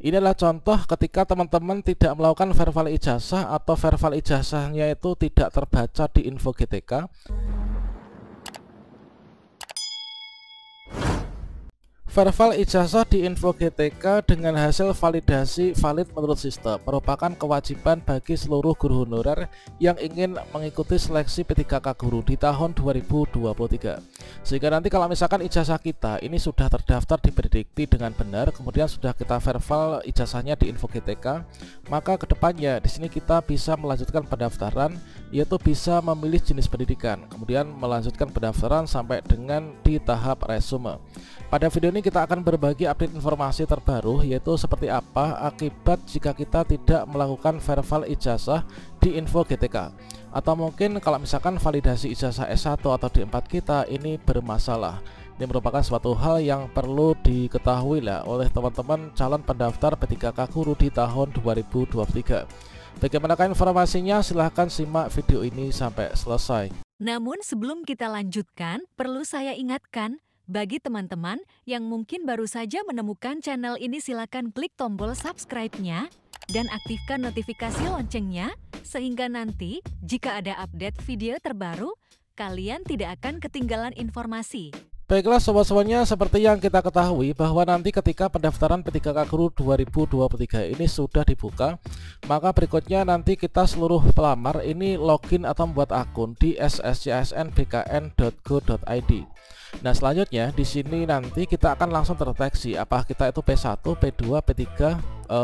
Ini adalah contoh ketika teman-teman tidak melakukan verify ijazah atau verify ijazahnya itu tidak terbaca di info GTK. Verify ijazah di info GTK dengan hasil validasi valid menurut sistem merupakan kewajiban bagi seluruh guru honorer yang ingin mengikuti seleksi P3K Guru di tahun 2023. Sehingga nanti kalau misalkan ijazah kita ini sudah terdaftar di Pendikti dengan benar, kemudian sudah kita verify ijazahnya di info GTK, maka kedepannya di sini kita bisa melanjutkan pendaftaran, yaitu bisa memilih jenis pendidikan, kemudian melanjutkan pendaftaran sampai dengan di tahap resume. Pada video ini kita akan berbagi update informasi terbaru, yaitu seperti apa akibat jika kita tidak melakukan verify ijazah di info GTK, atau mungkin kalau misalkan validasi ijazah S1 atau D4 kita ini bermasalah. Ini merupakan suatu hal yang perlu diketahui lah oleh teman-teman calon pendaftar P3K Guru di tahun 2023. Bagaimanakah informasinya? Silahkan simak video ini sampai selesai. Namun sebelum kita lanjutkan, perlu saya ingatkan, bagi teman-teman yang mungkin baru saja menemukan channel ini, silakan klik tombol subscribe-nya dan aktifkan notifikasi loncengnya, sehingga nanti jika ada update video terbaru, kalian tidak akan ketinggalan informasi. Baiklah sobat-sobatnya, seperti yang kita ketahui bahwa nanti ketika pendaftaran P3K Guru 2023 ini sudah dibuka, maka berikutnya nanti kita seluruh pelamar ini login atau membuat akun di sscsnbkn.go.id. Nah, selanjutnya di sini nanti kita akan langsung terdeteksi apakah kita itu P1, P2, P3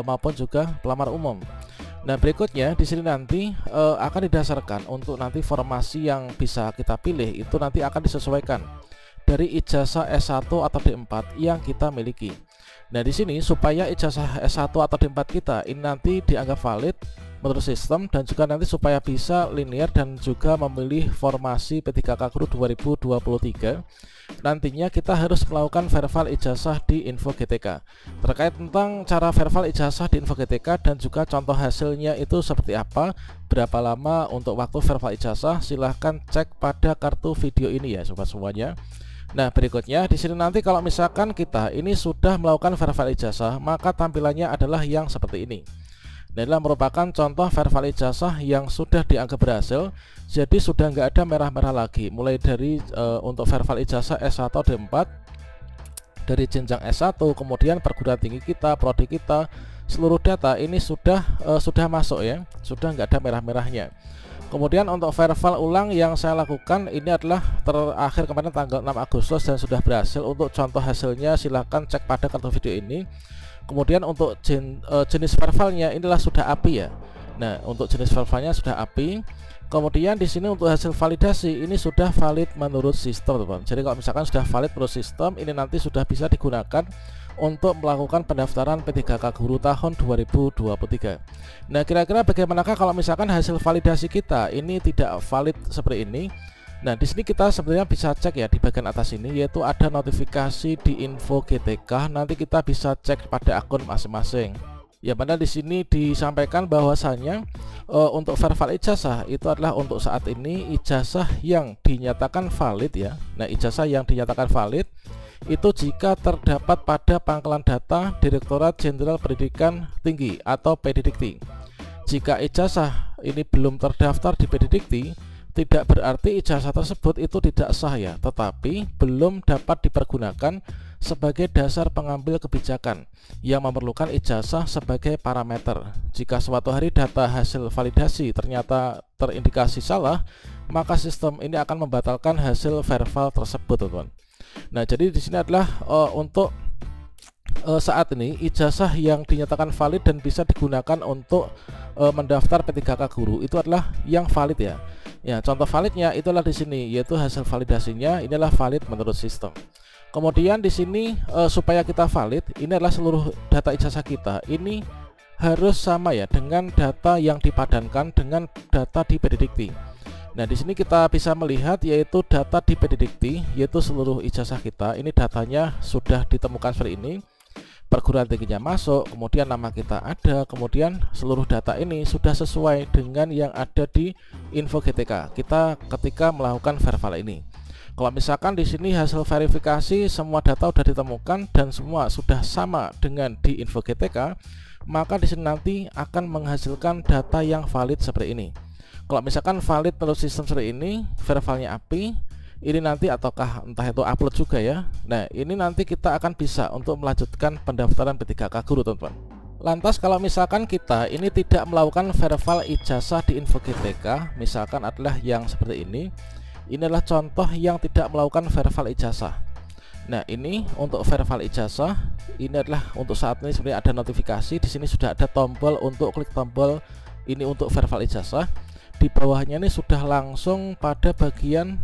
maupun juga pelamar umum. Nah, berikutnya di sini nanti akan didasarkan untuk nanti formasi yang bisa kita pilih itu nanti akan disesuaikan dari ijazah S1 atau D4 yang kita miliki. Nah, di sini supaya ijazah S1 atau D4 kita ini nanti dianggap valid menurut sistem dan juga nanti supaya bisa linear dan juga memilih formasi P3K Guru 2023, nantinya kita harus melakukan verify ijazah di info GTK. Terkait tentang cara verify ijazah di info GTK dan juga contoh hasilnya itu seperti apa, berapa lama untuk waktu verify ijazah, silahkan cek pada kartu video ini ya sobat semuanya. Nah, berikutnya di sini nanti kalau misalkan kita ini sudah melakukan verify ijazah, maka tampilannya adalah yang seperti ini. Nah, inilah merupakan contoh verify ijazah yang sudah dianggap berhasil. Jadi sudah nggak ada merah-merah lagi, mulai dari untuk verify ijazah S1 D4 dari jenjang S1, kemudian perguruan tinggi kita, prodi kita, seluruh data ini sudah masuk ya, sudah nggak ada merah-merahnya. Kemudian untuk verify ulang yang saya lakukan ini adalah terakhir kemarin tanggal 6 Agustus dan sudah berhasil. Untuk contoh hasilnya silahkan cek pada kartu video ini. Kemudian untuk jenis verify-nya inilah sudah API ya. Nah, untuk jenis verify-nya sudah API. Kemudian di sini untuk hasil validasi ini sudah valid menurut sistem, teman. Jadi kalau misalkan sudah valid menurut sistem, ini nanti sudah bisa digunakan untuk melakukan pendaftaran P3K Guru tahun 2023. Nah, kira-kira bagaimanakah kalau misalkan hasil validasi kita ini tidak valid seperti ini? Nah, di sini kita sebenarnya bisa cek ya di bagian atas ini, yaitu ada notifikasi di info GTK. Nanti kita bisa cek pada akun masing-masing. Ya, pada di sini disampaikan bahwasanya untuk verify ijazah itu adalah untuk saat ini ijazah yang dinyatakan valid ya. Nah, ijazah yang dinyatakan valid itu jika terdapat pada pangkalan data Direktorat Jenderal Pendidikan Tinggi atau Pendikti. Jika ijazah ini belum terdaftar di Pendikti, tidak berarti ijazah tersebut itu tidak sah ya, tetapi belum dapat dipergunakan sebagai dasar pengambil kebijakan yang memerlukan ijazah sebagai parameter. Jika suatu hari data hasil validasi ternyata terindikasi salah, maka sistem ini akan membatalkan hasil verify tersebut, teman-teman. Nah, jadi di sini adalah untuk saat ini ijazah yang dinyatakan valid dan bisa digunakan untuk mendaftar P3K Guru itu adalah yang valid ya. Ya, contoh validnya itulah di sini, yaitu hasil validasinya inilah valid menurut sistem. Kemudian di sini supaya kita valid, ini adalah seluruh data ijazah kita ini harus sama ya dengan data yang dipadankan dengan data di Pendikti. Nah, di sini kita bisa melihat yaitu data di Pendikti, yaitu seluruh ijazah kita ini datanya sudah ditemukan seperti ini. Perguruan tingginya masuk, kemudian nama kita ada, kemudian seluruh data ini sudah sesuai dengan yang ada di info GTK kita ketika melakukan verify ini. Kalau misalkan di sini hasil verifikasi semua data sudah ditemukan dan semua sudah sama dengan di info GTK, maka di sini nanti akan menghasilkan data yang valid seperti ini. Kalau misalkan valid menurut sistem seperti ini, verifalnya API, ini nanti ataukah entah itu upload juga ya. Nah, ini nanti kita akan bisa untuk melanjutkan pendaftaran P3K Guru, teman-teman. Lantas kalau misalkan kita ini tidak melakukan verifal ijazah di info GTK, misalkan adalah yang seperti ini adalah contoh yang tidak melakukan verifal ijazah. Nah, ini untuk verifal ijazah, ini adalah untuk saat ini sebenarnya ada notifikasi di sini sudah ada tombol untuk klik tombol ini untuk verifal ijazah. Di bawahnya ini sudah langsung pada bagian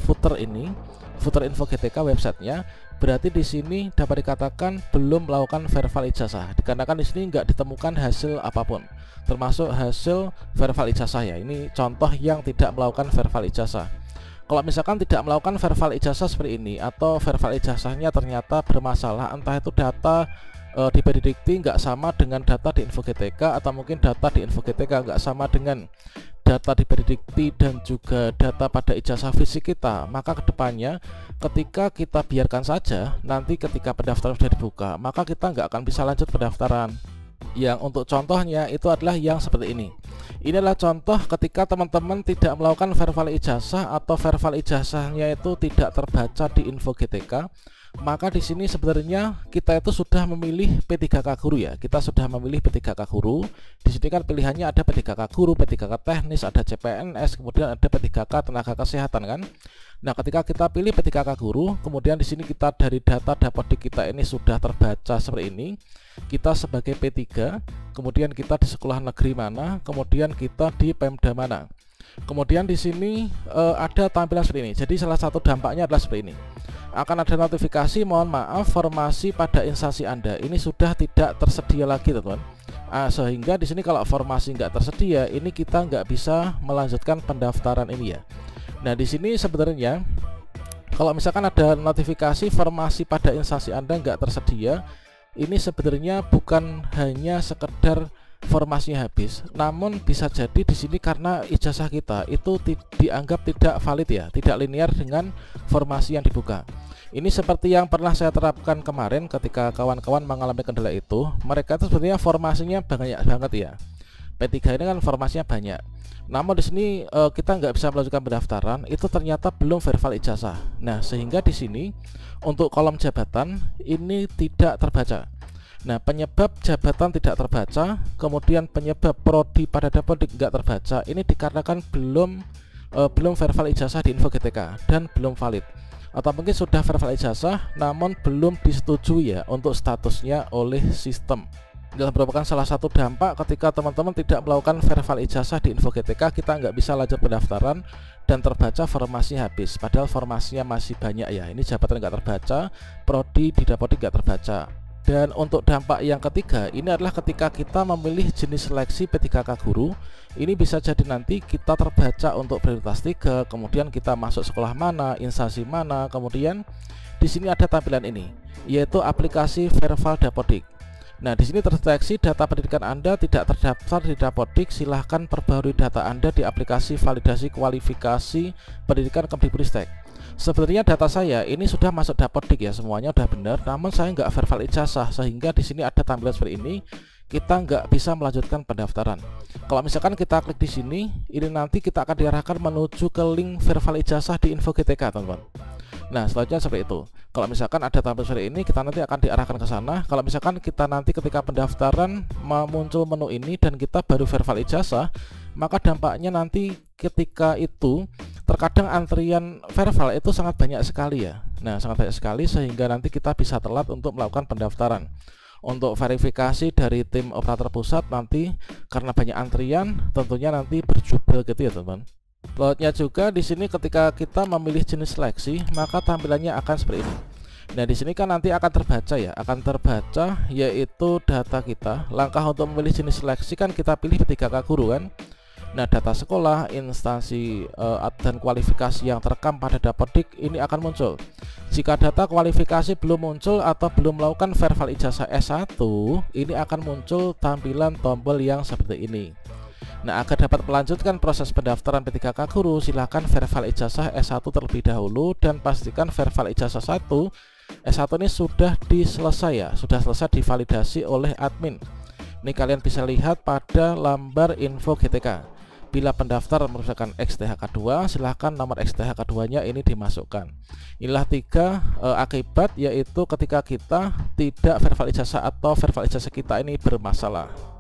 footer ini, footer info GTK websitenya. Berarti di sini dapat dikatakan belum melakukan verifal ijazah, dikarenakan di sini nggak ditemukan hasil apapun, termasuk hasil verifal ijazah ya. Ini contoh yang tidak melakukan verifal ijazah. Kalau misalkan tidak melakukan verifal ijazah seperti ini, atau verifal ijazahnya ternyata bermasalah, entah itu data di Pedidikti nggak sama dengan data di info GTK, atau mungkin data di info GTK nggak sama dengan data di Pedidikti dan juga data pada ijazah fisik kita, maka kedepannya ketika kita biarkan saja, nanti ketika pendaftaran sudah dibuka, maka kita nggak akan bisa lanjut pendaftaran. Yang untuk contohnya itu adalah yang seperti ini. Ini adalah contoh ketika teman-teman tidak melakukan verifal ijazah atau verifal ijazahnya itu tidak terbaca di info GTK, maka di sini sebenarnya kita itu sudah memilih P3K Guru ya. Kita sudah memilih P3K Guru. Di sini kan pilihannya ada P3K Guru, P3K Teknis, ada CPNS, kemudian ada P3K Tenaga Kesehatan kan. Nah, ketika kita pilih P3K Guru, kemudian di sini kita dari data Dapodik kita ini sudah terbaca seperti ini. Kita sebagai P3, kemudian kita di sekolah negeri mana, kemudian kita di Pemda mana. Kemudian di sini ada tampilan seperti ini. Jadi salah satu dampaknya adalah seperti ini. Akan ada notifikasi, mohon maaf, formasi pada instansi Anda ini sudah tidak tersedia lagi, teman-teman. Sehingga di sini kalau formasi nggak tersedia, ini kita nggak bisa melanjutkan pendaftaran ini ya. Nah, di sini sebenarnya kalau misalkan ada notifikasi formasi pada instansi Anda nggak tersedia, ini sebenarnya bukan hanya sekedar formasinya habis, namun bisa jadi di sini karena ijazah kita itu dianggap tidak valid ya, tidak linear dengan formasi yang dibuka. Ini seperti yang pernah saya terapkan kemarin ketika kawan-kawan mengalami kendala itu. Mereka itu sebenarnya formasinya banyak banget ya. P3 ini kan formasinya banyak. Namun di sini kita nggak bisa melanjutkan pendaftaran, itu ternyata belum verifal ijazah. Nah, sehingga di sini untuk kolom jabatan ini tidak terbaca. Nah, penyebab jabatan tidak terbaca, kemudian penyebab prodi pada Dapodik nggak terbaca, ini dikarenakan belum verifal ijazah di info GTK dan belum valid. Atau mungkin sudah verifal ijazah namun belum disetujui ya untuk statusnya oleh sistem. Ini merupakan salah satu dampak ketika teman-teman tidak melakukan verifal ijazah di info GTK, kita nggak bisa lanjut pendaftaran dan terbaca formasinya habis, padahal formasinya masih banyak ya. Ini jabatan nggak terbaca, prodi di Dapodik nggak terbaca. Dan untuk dampak yang ketiga, ini adalah ketika kita memilih jenis seleksi P3K Guru, ini bisa jadi nanti kita terbaca untuk prioritas 3, kemudian kita masuk sekolah mana, instansi mana, kemudian di sini ada tampilan ini, yaitu aplikasi Verval Dapodik. Nah, di sini terdeteksi data pendidikan Anda tidak terdaftar di Dapodik, silahkan perbarui data Anda di aplikasi validasi kualifikasi pendidikan Kemdikbudristek. Sebenarnya data saya ini sudah masuk Dapodik ya, semuanya udah benar, namun saya nggak verifal ijazah, sehingga di sini ada tampilan seperti ini, kita nggak bisa melanjutkan pendaftaran. Kalau misalkan kita klik di sini, ini nanti kita akan diarahkan menuju ke link verifal ijazah di info GTK, teman-teman. Nah, selanjutnya seperti itu. Kalau misalkan ada tampilan seperti ini, kita nanti akan diarahkan ke sana. Kalau misalkan kita nanti ketika pendaftaran muncul menu ini dan kita baru verifal ijazah, maka dampaknya nanti ketika itu terkadang antrian verifal itu sangat banyak sekali ya. Nah, sangat banyak sekali sehingga nanti kita bisa telat untuk melakukan pendaftaran. Untuk verifikasi dari tim operator pusat nanti karena banyak antrian, tentunya nanti berjubel gitu ya, teman-teman. Lautnya juga di sini ketika kita memilih jenis seleksi, maka tampilannya akan seperti ini. Nah, di sini kan nanti akan terbaca ya, akan terbaca yaitu data kita. Langkah untuk memilih jenis seleksi kan kita pilih P3K Guru kan. Nah, data sekolah, instansi dan kualifikasi yang terekam pada Dapodik ini akan muncul. Jika data kualifikasi belum muncul atau belum melakukan verifal ijazah S1, ini akan muncul tampilan tombol yang seperti ini. Nah, agar dapat melanjutkan proses pendaftaran P3K Guru, silahkan verify ijazah S1 terlebih dahulu dan pastikan verify ijazah S1 ini sudah sudah selesai divalidasi oleh admin. Ini kalian bisa lihat pada lambar info GTK. Bila pendaftar merupakan XTHK2, silahkan nomor XTHK2-nya ini dimasukkan. Inilah 3 akibat, yaitu ketika kita tidak verify ijazah atau verify ijazah kita ini bermasalah.